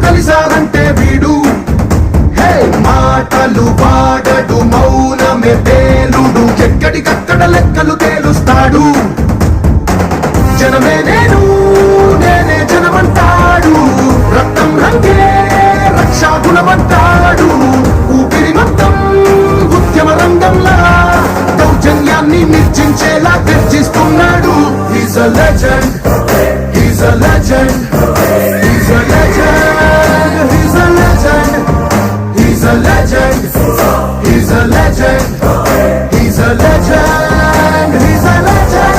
కలిసారంటే వీడు హే మాటలు వాడడు మౌనమే పేలుడు ఎక్కడికక్కడ లెక్కలు తేలుస్తాడు జనమే నేను నేనే జనమంటాడు రక్తం రంగే రక్షాగుణమంటాడు ఊపిరి మొత్తం ఉద్యమ రంగంలా దౌర్జన్యాన్ని నిర్జించేలా గర్జిస్తున్నాడు He's a legend He's a legend He's a legend He's a legend He's a legend He's a legend He's a legend He's a legend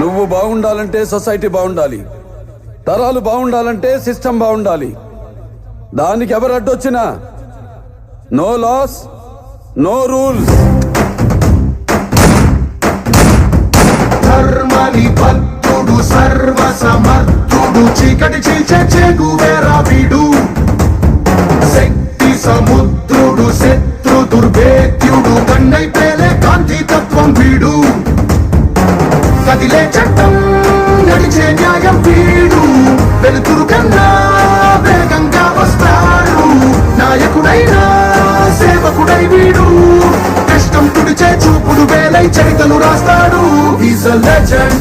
నువ్వు బాగుండాలంటే సొసైటీ బాగుండాలి తరాలు బాగుండాలంటే సిస్టమ్ బాగుండాలి దానికి ఎవరు అడ్డొచ్చినా నో లాస్ నో రూల్స్ ధర్మని భక్తుడు సర్వ సమర్థుడు చీకటి చీల్చే చేగువేరా వీడు శక్తి సముద్రుడు శత్రు దుర్భేద్యుడు కన్నై పేలే కాంతి తత్వం వీడు కదిలే చట్టం నడిచే న్యాయం వీడు వెలుతురు కన్నా వేగంగా వస్తాడు నాయకుడైనా సేవకుడై వీడు కష్టం తుడిచే చూపుడు వేలై చరితలు రాస్తాడు He's a legend